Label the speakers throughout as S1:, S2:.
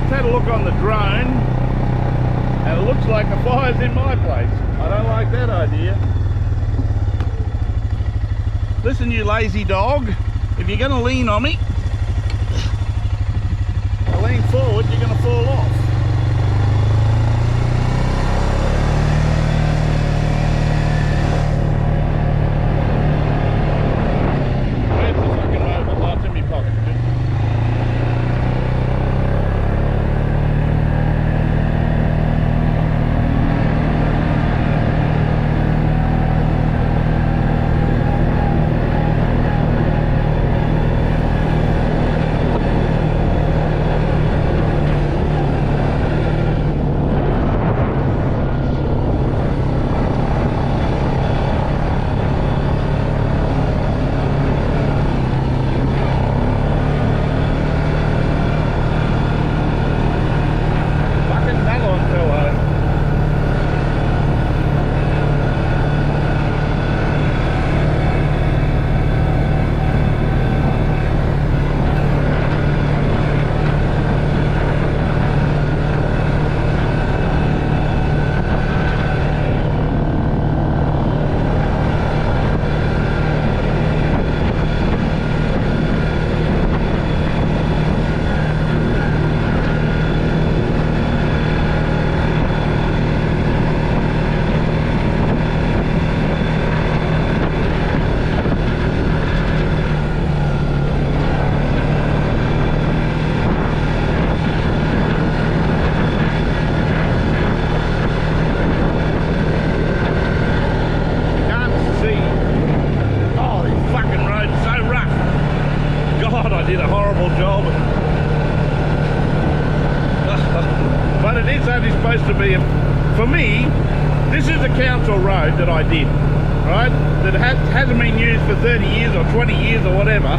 S1: just had a look on the drone, and it looks like the fire's in my place. I don't like that idea. Listen, you lazy dog, if you're going to lean on me, lean forward, you're going to fall off. Where's the fucking mobile? Oh, it's in my pocket. Did a horrible job. But it is only supposed to be, for me, this is a council road that I did, right? That hasn't been used for 30 years or 20 years or whatever.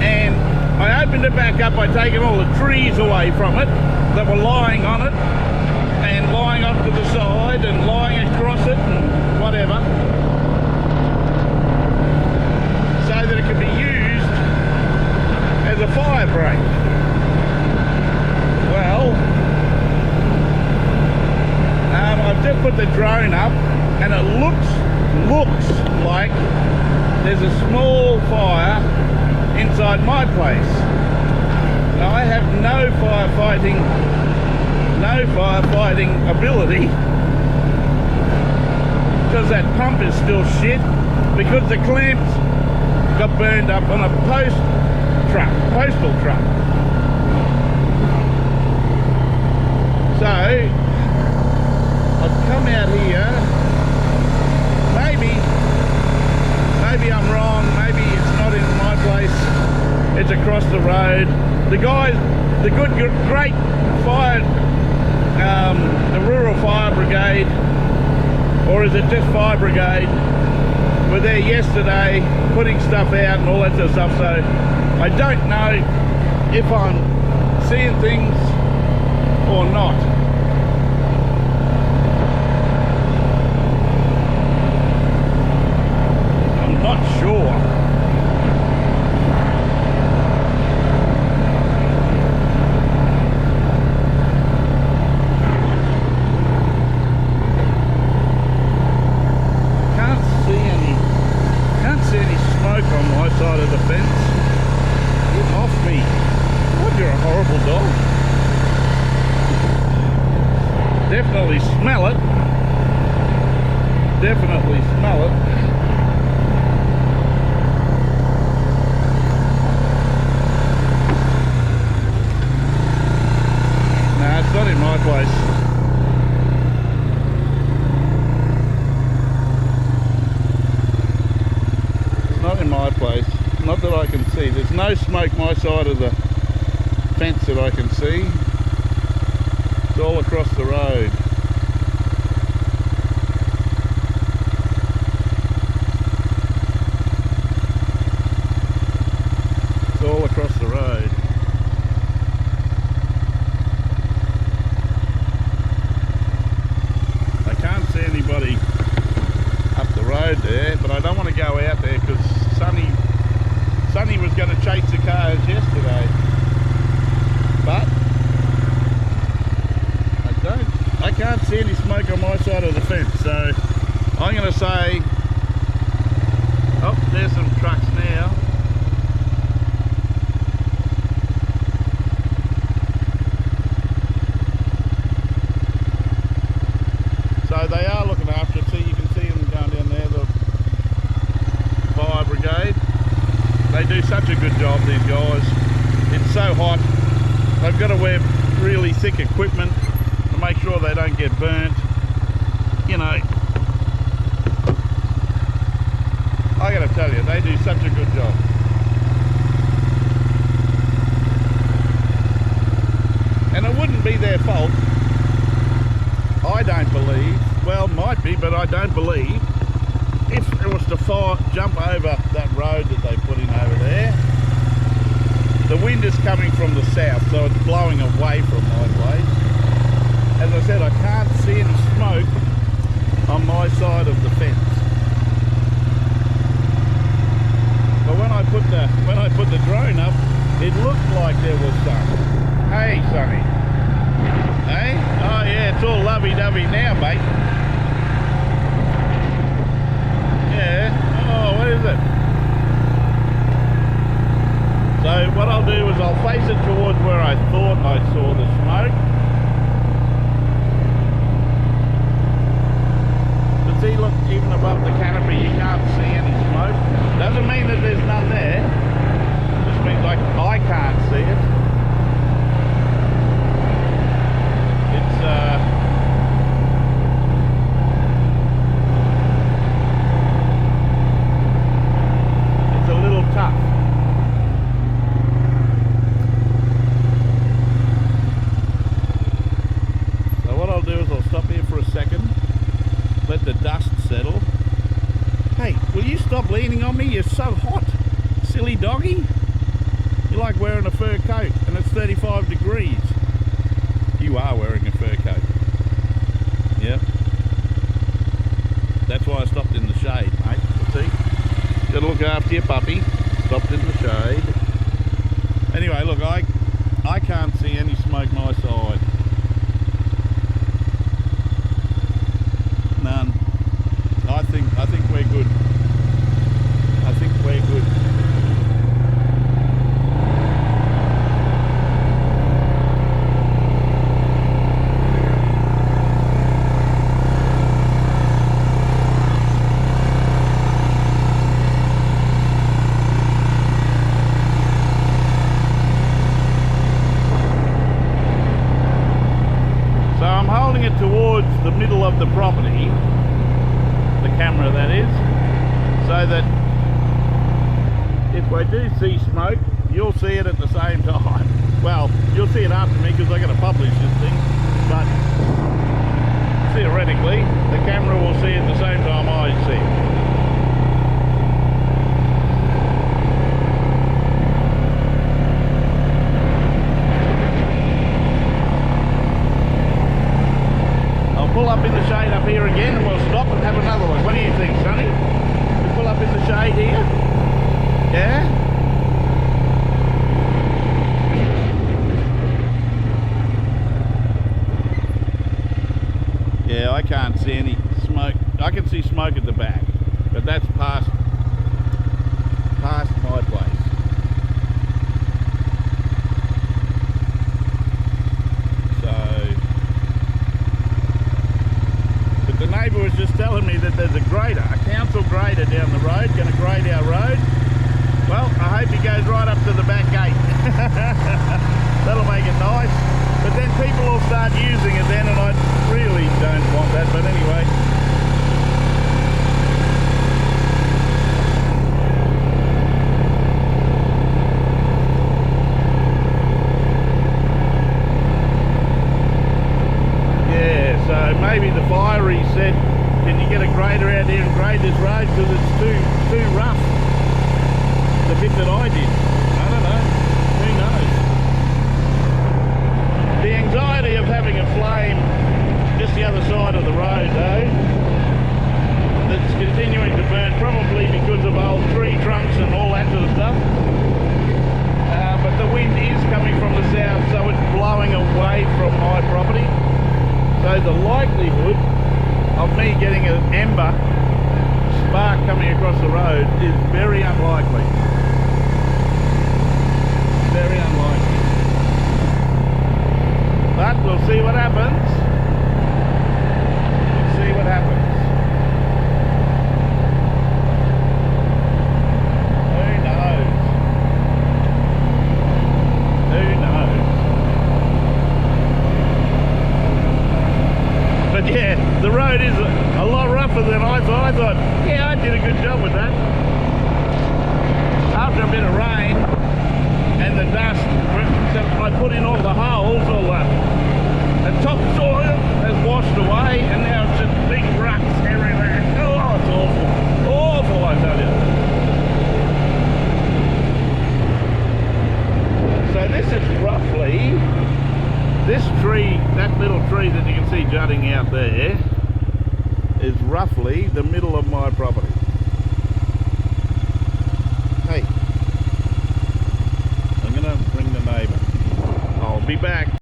S1: And I opened it back up by taking all the trees away from it that were lying on it and lying off to the side and lying across it and whatever, so that it could be used as a fire break. Well, I've just put the drone up, and it looks like there's a small fire inside my place. Now I have no firefighting ability, because that pump is still shit, because the clamps got burned up on a postal truck. So I've come out here. Maybe I'm wrong. Maybe it's not in my place. It's across the road. The guys, the great fire, the rural fire brigade, or is it just fire brigade, were there yesterday putting stuff out and all that sort of stuff. So I don't know if I'm seeing things or not. I'm not sure. Can't see any smoke on my side of the fence. Get off me. God, you're a horrible dog. Definitely smell it. Definitely smell it. Nah, it's not in my place. Not in my place. Not that I can see. There's no smoke my side of the fence that I can see. It's all across the road. It's all across the road. I can't see anybody up the road there, but I don't want to go out there because Sonny was going to chase the cars yesterday, but can't see any smoke on my side of the fence, so I'm going to say, oh, there's some trucks now. So they are looking after it. See, you can see them going down there, the fire brigade. They do such a good job, these guys. It's so hot. They've got to wear really thick equipment to make sure they don't get burnt. You know, I gotta tell you, they do such a good job. And it wouldn't be their fault, I don't believe. Well, might be, but I don't believe. If it was to jump over that road that they put in over there, the wind is coming from the south, so it's blowing away from my place. As I said, I can't see any smoke on my side of the fence. But when I put the drone up, it looked like there was some. Hey, Sonny. Hey? Oh yeah, it's all lovey-dovey now, mate. Yeah. Oh, what is it? So what I'll do is I'll face it towards where I thought I saw the smoke. But see, look, even above the canopy you can't see any smoke. Doesn't mean that there's none there. It just means like I can't see it. It's a little tough. So what I'll do is I'll stop here for a second, let the dust settle. Hey, will you stop leaning on me? You're so hot, silly doggy. You're like wearing a fur coat and it's 35 degrees. You are wearing a fur coat. Yep. That's why I stopped in the shade, mate. See? Gotta look after your puppy. Stopped in the shade. Anyway, look, I can't see any smoke my side. None. I think we're good. I think we're good. So I'm holding it towards the middle of the property, the camera that is, so that if I do see smoke, you'll see it at the same time. Well, you'll see it after me because I got to publish this thing, but theoretically the camera will see it at the same time I see it. Pull up in the shade up here again and we'll stop and have another look. What do you think, Sonny? We pull up in the shade here? Yeah? Yeah, I can't see any smoke. I can see smoke at the back, but that's past my place. The neighbour was just telling me that there's a grader, a council grader down the road, going to grade our road. Well, I hope he goes right up to the back gate. That'll make it nice. But then people will start using it then, and I really don't want that. But anyway. Yeah, so maybe the fiery said, can you get a grader out there and grade this road because it's too rough. The bit that I did. I don't know. Who knows? The anxiety of having a flame just the other side of the road though, that's continuing to burn, probably because of old tree trunks and all that sort of stuff. But the wind is coming from the south, so it's blowing away from my property. So the the likelihood of me getting an ember spark coming across the road is very unlikely. Very unlikely. But we'll see what happens. We'll see what happens. Who knows? Who knows? But yeah, the road is a lot rougher than I thought. I thought, yeah, I did a good job with that. After a bit of rain and the dust, I put in all the holes, all the topsoil has washed away, and now it's just big ruts everywhere. Oh, it's awful. Awful, I tell you. So this is roughly, this tree, that little tree that you can see jutting out there, is roughly the middle of my property. Hey, I'm gonna bring the neighbour. I'll be back.